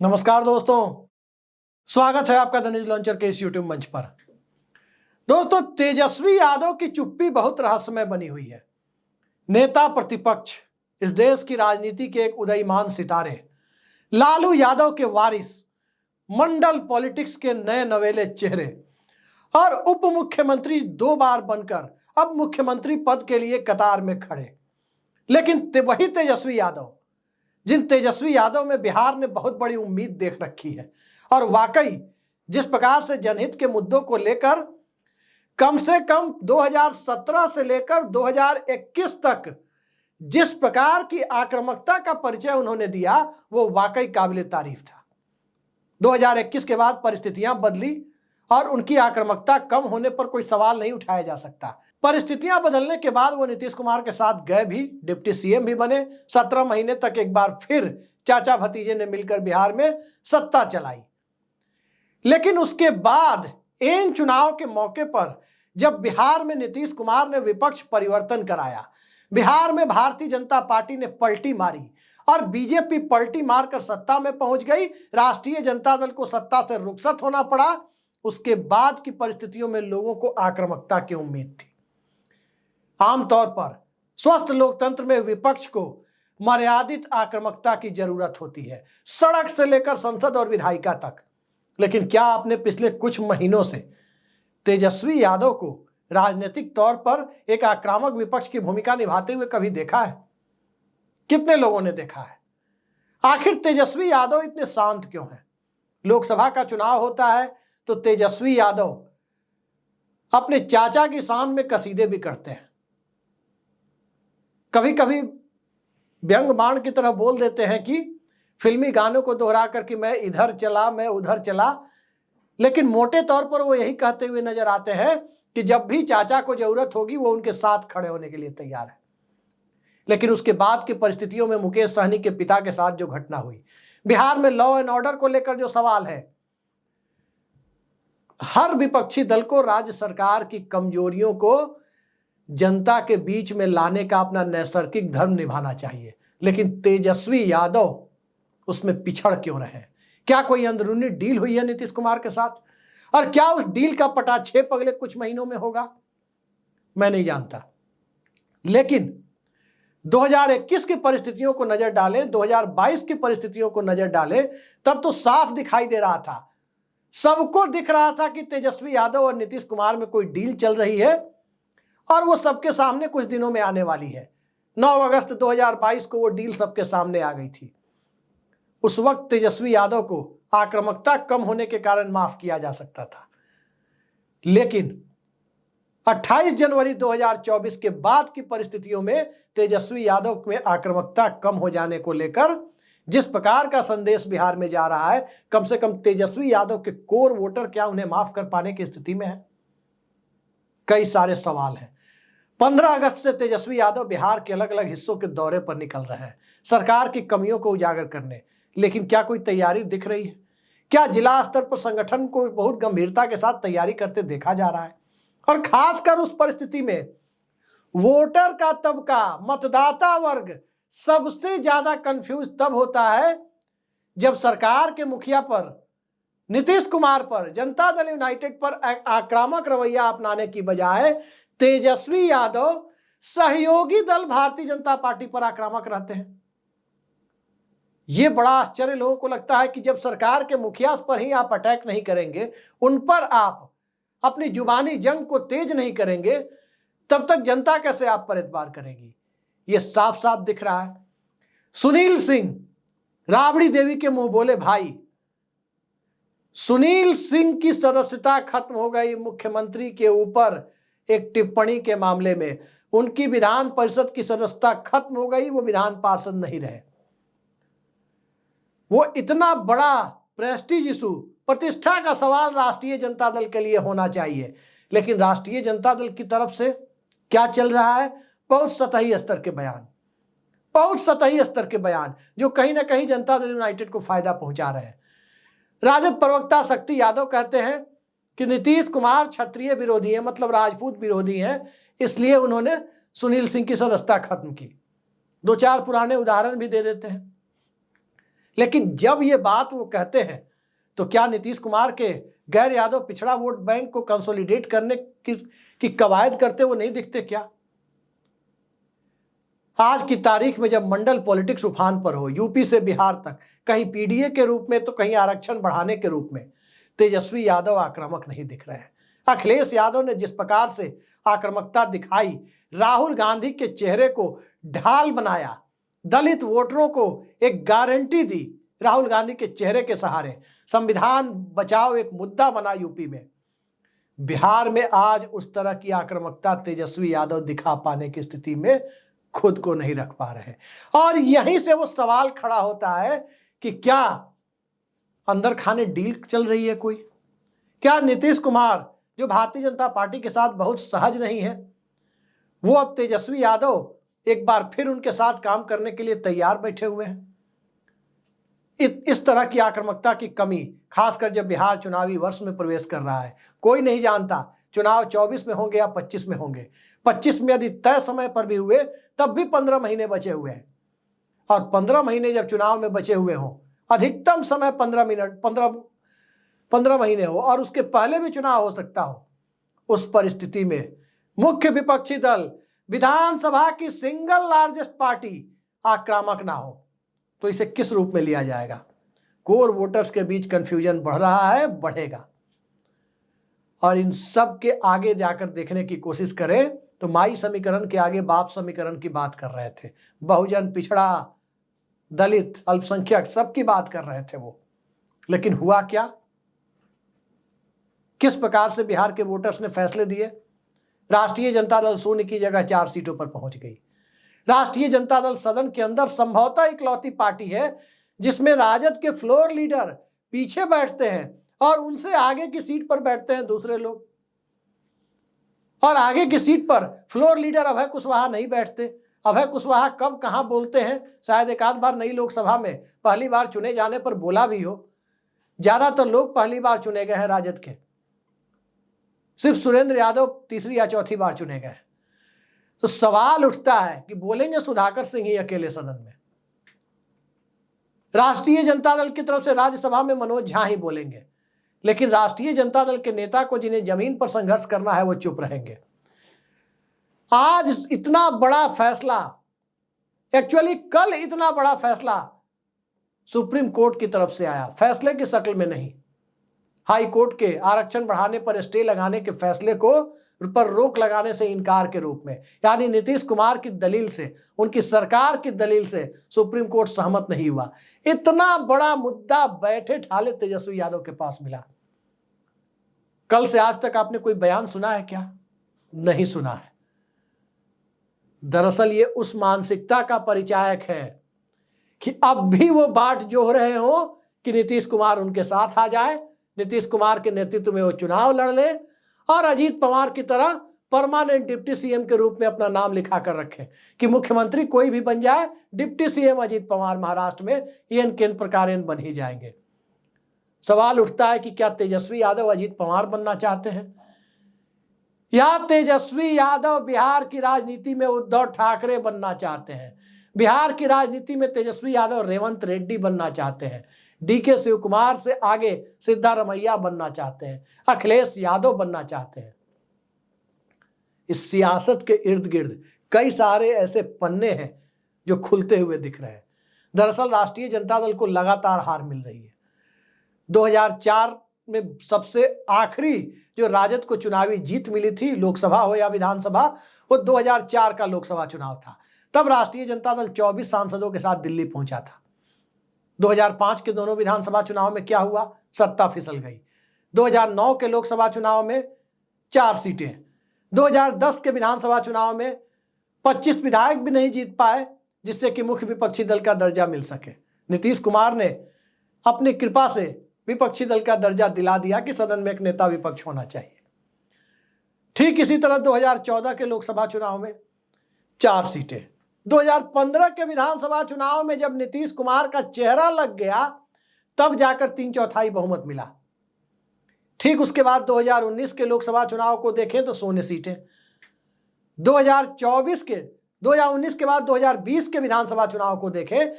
नमस्कार दोस्तों, स्वागत है आपका द न्यूज लॉन्चर के इस यूट्यूब मंच पर। दोस्तों, तेजस्वी यादव की चुप्पी बहुत रहस्यमय बनी हुई है। नेता प्रतिपक्ष, इस देश की राजनीति के एक उदयमान सितारे, लालू यादव के वारिस, मंडल पॉलिटिक्स के नए नवेले चेहरे और उप मुख्यमंत्री 2 बार बनकर अब मुख्यमंत्री पद के लिए कतार में खड़े। लेकिन वही तेजस्वी यादव, जिन तेजस्वी यादव में बिहार ने बहुत बड़ी उम्मीद देख रखी है और वाकई जिस प्रकार से जनहित के मुद्दों को लेकर कम से कम 2017 से लेकर 2021 तक जिस प्रकार की आक्रामकता का परिचय उन्होंने दिया, वो वाकई काबिले तारीफ था। 2021 के बाद परिस्थितियां बदली और उनकी आक्रामकता कम होने पर कोई सवाल नहीं उठाया जा सकता। परिस्थितियां बदलने के बाद वो नीतीश कुमार के साथ गए भी, डिप्टी सीएम भी बने। 17 महीने तक एक बार फिर चाचा भतीजे ने मिलकर बिहार में सत्ता चलाई। लेकिन उसके बाद इन चुनाव के मौके पर जब बिहार में नीतीश कुमार ने विपक्ष परिवर्तन कराया, बिहार में भारतीय जनता पार्टी ने पलटी मारी और बीजेपी पलटी मारकर सत्ता में पहुंच गई। राष्ट्रीय जनता दल को सत्ता से रुखसत होना पड़ा। उसके बाद की परिस्थितियों में लोगों को आक्रामकता की उम्मीद थी। आमतौर पर स्वस्थ लोकतंत्र में विपक्ष को मर्यादित आक्रामकता की जरूरत होती है, सड़क से लेकर संसद और विधायिका तक। लेकिन क्या आपने पिछले कुछ महीनों से तेजस्वी यादव को राजनीतिक तौर पर एक आक्रामक विपक्ष की भूमिका निभाते हुए कभी देखा है? कितने लोगों ने देखा है? आखिर तेजस्वी यादव इतने शांत क्यों हैं? लोकसभा का चुनाव होता है तो तेजस्वी यादव अपने चाचा की शान में कसीदे भी करते हैं। कभी कभी व्यंग बाण की तरह बोल देते हैं कि फिल्मी गानों को दोहरा कर कि मैं इधर चला मैं उधर चला। लेकिन मोटे तौर पर वो यही कहते हुए नजर आते हैं कि जब भी चाचा को जरूरत होगी वो उनके साथ खड़े होने के लिए तैयार है। लेकिन उसके बाद की परिस्थितियों में मुकेश सहनी के पिता के साथ जो घटना हुई, बिहार में लॉ एंड ऑर्डर को लेकर जो सवाल है, हर विपक्षी दल को राज्य सरकार की कमजोरियों को जनता के बीच में लाने का अपना नैसर्गिक धर्म निभाना चाहिए। लेकिन तेजस्वी यादव उसमें पिछड़ क्यों रहे? क्या कोई अंदरूनी डील हुई है नीतीश कुमार के साथ? और क्या उस डील का पटाक्षेप अगले कुछ महीनों में होगा? मैं नहीं जानता। लेकिन 2021 की परिस्थितियों को नजर डालें, 2022 की परिस्थितियों को नजर डालें, तब तो साफ दिखाई दे रहा था, सबको दिख रहा था कि तेजस्वी यादव और नीतीश कुमार में कोई डील चल रही है और वो सबके सामने कुछ दिनों में आने वाली है। 9 अगस्त 2022 को वो डील सबके सामने आ गई थी। उस वक्त तेजस्वी यादव को आक्रामकता कम होने के कारण माफ किया जा सकता था। लेकिन 28 जनवरी 2024 के बाद की परिस्थितियों में तेजस्वी यादव में आक्रामकता कम हो जाने को लेकर जिस प्रकार का संदेश बिहार में जा रहा है, कम से कम तेजस्वी यादव के कोर वोटर क्या उन्हें माफ कर पाने की स्थिति में है? कई सारे सवाल हैं। 15 अगस्त से तेजस्वी यादव बिहार के अलग अलग हिस्सों के दौरे पर निकल रहे हैं सरकार की कमियों को उजागर करने। लेकिन क्या कोई तैयारी दिख रही है? क्या जिला स्तर पर संगठन को बहुत गंभीरता के साथ तैयारी करते देखा जा रहा है? और खासकर उस परिस्थिति में वोटर का तबका, मतदाता वर्ग सबसे ज्यादा कंफ्यूज तब होता है जब सरकार के मुखिया पर, नीतीश कुमार पर, जनता दल यूनाइटेड पर आक्रामक रवैया अपनाने की बजाय तेजस्वी यादव सहयोगी दल भारतीय जनता पार्टी पर आक्रामक रहते हैं। यह बड़ा आश्चर्य लोगों को लगता है कि जब सरकार के मुखिया पर ही आप अटैक नहीं करेंगे, उन पर आप अपनी जुबानी जंग को तेज नहीं करेंगे, तब तक जनता कैसे आप पर एतबार करेगी? यह साफ साफ दिख रहा है। सुनील सिंह, राबड़ी देवी के मुंह बोले भाई, सुनील सिंह की सदस्यता खत्म हो गई मुख्यमंत्री के ऊपर एक टिप्पणी के मामले में। उनकी विधान परिषद की सदस्यता खत्म हो गई, वो विधान पार्षद नहीं रहे। वो इतना बड़ा प्रेस्टीज इशू, प्रतिष्ठा का सवाल राष्ट्रीय जनता दल के लिए होना चाहिए। लेकिन राष्ट्रीय जनता दल की तरफ से क्या चल रहा है? बहुत सतही स्तर के बयान, बहुत सतही स्तर के बयान जो कहीं ना कहीं जनता दल यूनाइटेड को फायदा पहुंचा रहे हैं। राजद प्रवक्ता शक्ति यादव कहते हैं कि नीतीश कुमार क्षत्रिय विरोधी है, मतलब राजपूत विरोधी हैं, इसलिए उन्होंने सुनील सिंह की सदस्यता खत्म की। 2-4 पुराने उदाहरण भी दे देते हैं। लेकिन जब ये बात वो कहते हैं तो क्या नीतीश कुमार के गैर यादव पिछड़ा वोट बैंक को कंसोलिडेट करने की कवायद करते हुए नहीं दिखते क्या? आज की तारीख में जब मंडल पॉलिटिक्स उफान पर हो, यूपी से बिहार तक, कहीं पीडीए के रूप में तो कहीं आरक्षण बढ़ाने के रूप में, तेजस्वी यादव आक्रामक नहीं दिख रहे हैं। अखिलेश यादव ने जिस प्रकार से आक्रामकता दिखाई, राहुल गांधी के चेहरे को ढाल बनाया, दलित वोटरों को एक गारंटी दी, राहुल गांधी के चेहरे के सहारे संविधान बचाओ एक मुद्दा बना यूपी में। बिहार में आज उस तरह की आक्रामकता तेजस्वी यादव दिखा पाने की स्थिति में खुद को नहीं रख पा रहे। और यहीं से वो सवाल खड़ा होता है कि क्या अंदर खाने डील चल रही है कोई? क्या नीतीश कुमार, जो भारतीय जनता पार्टी के साथ बहुत सहज नहीं है, वो अब तेजस्वी यादव एक बार फिर उनके साथ काम करने के लिए तैयार बैठे हुए हैं? इस तरह की आक्रामकता की कमी, खासकर जब बिहार चुनावी वर्ष में प्रवेश कर रहा है, कोई नहीं जानता चुनाव 24 में होंगे या 25 में होंगे। 25 में यदि तय समय पर भी हुए तब भी 15 महीने बचे हुए हैं, और 15 महीने जब चुनाव में बचे हुए हों, अधिकतम समय 15 महीने हो और उसके पहले भी चुनाव हो सकता हो, उस परिस्थिति में मुख्य विपक्षी दल, विधानसभा की सिंगल लार्जेस्ट पार्टी आक्रामक ना हो तो इसे किस रूप में लिया जाएगा? कोर वोटर्स के बीच कंफ्यूजन बढ़ रहा है, बढ़ेगा। और इन सब के आगे जाकर देखने की कोशिश करें तो माई समीकरण के आगे बाप समीकरण की बात कर रहे थे। बहुजन, पिछड़ा, दलित, अल्पसंख्यक, सबकी बात कर रहे थे वो। लेकिन हुआ क्या? किस प्रकार से बिहार के वोटर्स ने फैसले दिए? राष्ट्रीय जनता दल शून्य की जगह 4 सीटों पर पहुंच गई। राष्ट्रीय जनता दल सदन के अंदर संभवतः इकलौती पार्टी है जिसमें राजद के फ्लोर लीडर पीछे बैठते हैं और उनसे आगे की सीट पर बैठते हैं दूसरे लोग। और आगे की सीट पर फ्लोर लीडर अभय कुशवाहा नहीं बैठते। अभय कुशवाहा कब कहां बोलते हैं, शायद एक आध बार नई लोकसभा में पहली बार चुने जाने पर बोला भी हो। ज्यादातर लोग पहली बार चुने गए हैं राजद के, सिर्फ सुरेंद्र यादव तीसरी या चौथी बार चुने गए। तो सवाल उठता है कि बोलेंगे सुधाकर सिंह ही अकेले सदन में? राष्ट्रीय जनता दल की तरफ से राज्यसभा में मनोज झा ही बोलेंगे, लेकिन राष्ट्रीय जनता दल के नेता को जिन्हें जमीन पर संघर्ष करना है वो चुप रहेंगे। आज इतना बड़ा फैसला, एक्चुअली कल इतना बड़ा फैसला सुप्रीम कोर्ट की तरफ से आया, फैसले की शक्ल में नहीं, हाई कोर्ट के आरक्षण बढ़ाने पर स्टे लगाने के फैसले को पर रोक लगाने से इनकार के रूप में, यानी नीतीश कुमार की दलील से, उनकी सरकार की दलील से सुप्रीम कोर्ट सहमत नहीं हुआ। इतना बड़ा मुद्दा बैठे ठाले तेजस्वी यादव के पास मिला। कल से आज तक आपने कोई बयान सुना है क्या? नहीं सुना है। दरअसल ये उस मानसिकता का परिचायक है कि अब भी वो बाट जोह रहे हो कि नीतीश कुमार उनके साथ आ जाए, नीतीश कुमार के नेतृत्व में वो चुनाव लड़ ले और अजीत पवार की तरह परमानेंट डिप्टी सीएम के रूप में अपना नाम लिखा कर रखे कि मुख्यमंत्री कोई भी बन जाए, डिप्टी सीएम अजीत पवार महाराष्ट्र में एन केन प्रकार बन ही जाएंगे। सवाल उठता है कि क्या तेजस्वी यादव अजीत पवार बनना चाहते हैं, या तेजस्वी यादव बिहार की राजनीति में उद्धव ठाकरे बनना चाहते हैं, बिहार की राजनीति में तेजस्वी यादव रेवंत रेड्डी बनना चाहते हैं, डीके शिव कुमार से आगे सिद्धारमैया बनना चाहते हैं, अखिलेश यादव बनना चाहते हैं। इस सियासत के इर्द गिर्द कई सारे ऐसे पन्ने हैं जो खुलते हुए दिख रहे हैं। दरअसल राष्ट्रीय जनता दल को लगातार हार मिल रही है। 2004 में सबसे आखिरी जो राजद को चुनावी जीत मिली थी, लोकसभा हो या विधानसभा, वो 2004 का लोकसभा चुनाव था। तब राष्ट्रीय जनता दल 24 सांसदों के साथ दिल्ली पहुंचा था। 2005 के दोनों विधानसभा चुनाव में क्या हुआ? सत्ता फिसल गई। 2009 के लोकसभा चुनाव में 4 सीटें, 2010 के विधानसभा चुनाव में 25 विधायक भी नहीं जीत पाए जिससे कि मुख्य विपक्षी दल का दर्जा मिल सके। नीतीश कुमार ने अपनी कृपा से विपक्षी दल का दर्जा दिला दिया कि सदन में एक नेता विपक्ष होना चाहिए। ठीक इसी तरह 2014 के लोकसभा चुनाव में 4 सीटें, 2015 के विधानसभा चुनाव में जब नीतीश कुमार का चेहरा लग गया तब जाकर 3/4 बहुमत मिला। ठीक उसके बाद 2019 के लोकसभा चुनाव को देखें तो 16 सीटें, 2019 के बाद 2020 के विधानसभा चुनाव को देखें,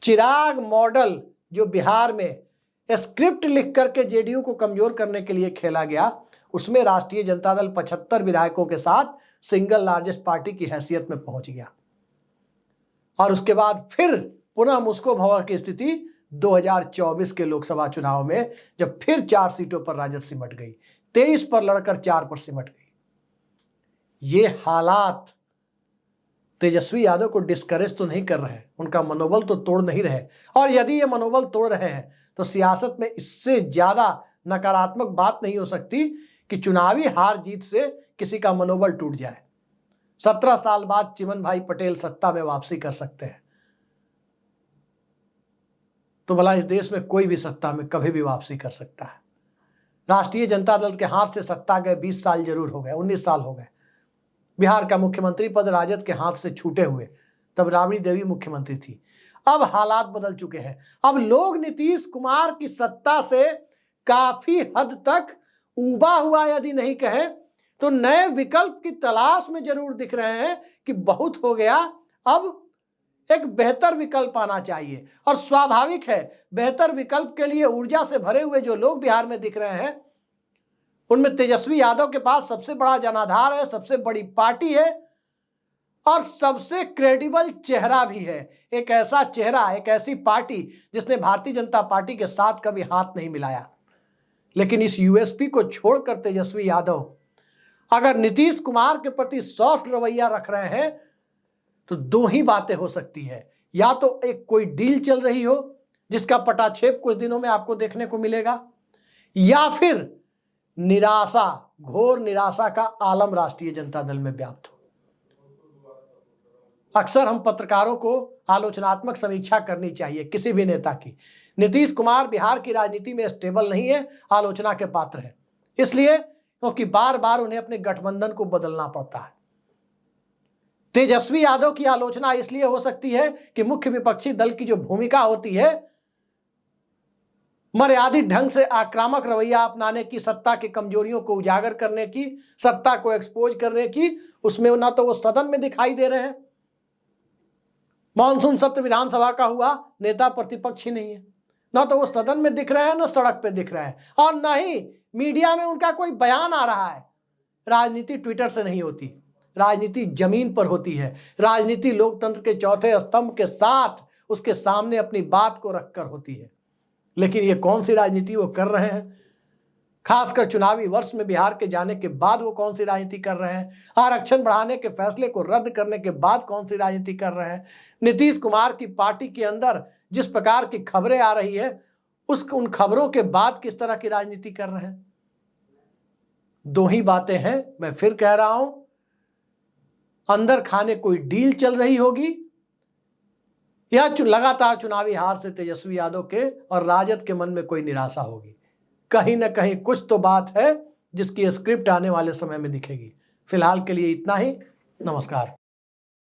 चिराग मॉडल जो बिहार में स्क्रिप्ट लिख करके जेडीयू को कमजोर करने के लिए खेला गया, उसमें राष्ट्रीय जनता दल 75 विधायकों के साथ सिंगल लार्जेस्ट पार्टी की हैसियत में पहुंच गया। और उसके बाद फिर पुनः मुस्को भवर की स्थिति 2024 के लोकसभा चुनाव में, जब फिर 4 सीटों पर राजद सिमट गई, 23 पर लड़कर 4 पर सिमट गई। ये हालात तेजस्वी यादव को डिस्करेज तो नहीं कर रहे हैं, उनका मनोबल तो तोड़ नहीं रहे। और यदि ये मनोबल तोड़ रहे हैं तो सियासत में इससे ज्यादा नकारात्मक बात नहीं हो सकती कि चुनावी हार जीत से किसी का मनोबल टूट जाए। 17 साल बाद चिमन भाई पटेल सत्ता में वापसी कर सकते हैं, तो भला इस देश में कोई भी सत्ता में कभी भी वापसी कर सकता है। राष्ट्रीय जनता दल के हाथ से सत्ता गए 20 साल जरूर हो गए, 19 साल हो गए। बिहार का मुख्यमंत्री पद राजद के हाथ से छूटे हुए, तब राबड़ी देवी मुख्यमंत्री थी। अब हालात बदल चुके हैं। अब लोग नीतीश कुमार की सत्ता से काफी हद तक उबा हुआ यदि नहीं कहे तो नए विकल्प की तलाश में जरूर दिख रहे हैं कि बहुत हो गया, अब एक बेहतर विकल्प आना चाहिए। और स्वाभाविक है, बेहतर विकल्प के लिए ऊर्जा से भरे हुए जो लोग बिहार में दिख रहे हैं, उनमें तेजस्वी यादव के पास सबसे बड़ा जनाधार है, सबसे बड़ी पार्टी है और सबसे क्रेडिबल चेहरा भी है। एक ऐसा चेहरा, एक ऐसी पार्टी जिसने भारतीय जनता पार्टी के साथ कभी हाथ नहीं मिलाया। लेकिन इस यूएसपी को छोड़कर तेजस्वी यादव अगर नीतीश कुमार के प्रति सॉफ्ट रवैया रख रहे हैं तो दो ही बातें हो सकती है। या तो एक कोई डील चल रही हो जिसका पटाक्षेप कुछ दिनों में आपको देखने को मिलेगा, या फिर निराशा, घोर निराशा का आलम राष्ट्रीय जनता दल में व्याप्त हो। अक्सर हम पत्रकारों को आलोचनात्मक समीक्षा करनी चाहिए किसी भी नेता की। नीतीश कुमार बिहार की राजनीति में स्टेबल नहीं है, आलोचना के पात्र है, इसलिए क्योंकि बार बार उन्हें अपने गठबंधन को बदलना पड़ता है। तेजस्वी यादव की आलोचना इसलिए हो सकती है कि मुख्य विपक्षी दल की जो भूमिका होती है मर्यादित ढंग से आक्रामक रवैया अपनाने की, सत्ता की कमजोरियों को उजागर करने की, सत्ता को एक्सपोज करने की, उसमें ना तो वो सदन में दिखाई दे रहे हैं। मानसून सत्र विधानसभा का हुआ, नेता प्रतिपक्ष ही नहीं है, ना तो वो सदन में दिख रहे हैं, ना सड़क पे दिख रहे हैं, और ना ही मीडिया में उनका कोई बयान आ रहा है। राजनीति ट्विटर से नहीं होती, राजनीति जमीन पर होती है। राजनीति लोकतंत्र के चौथे स्तंभ के साथ उसके सामने अपनी बात को रखकर होती है। लेकिन ये कौन सी राजनीति वो कर रहे हैं? खासकर चुनावी वर्ष में बिहार के जाने के बाद वो कौन सी राजनीति कर रहे हैं? आरक्षण बढ़ाने के फैसले को रद्द करने के बाद कौन सी राजनीति कर रहे हैं? नीतीश कुमार की पार्टी के अंदर जिस प्रकार की खबरें आ रही है, उन खबरों के बाद किस तरह की राजनीति कर रहे हैं? दो ही बातें हैं, मैं फिर कह रहा हूं, अंदर खाने कोई डील चल रही होगी, या लगातार चुनावी हार से तेजस्वी यादव के और राजद के मन में कोई निराशा होगी। कहीं ना कहीं कुछ तो बात है जिसकी स्क्रिप्ट आने वाले समय में दिखेगी। फिलहाल के लिए इतना ही। नमस्कार।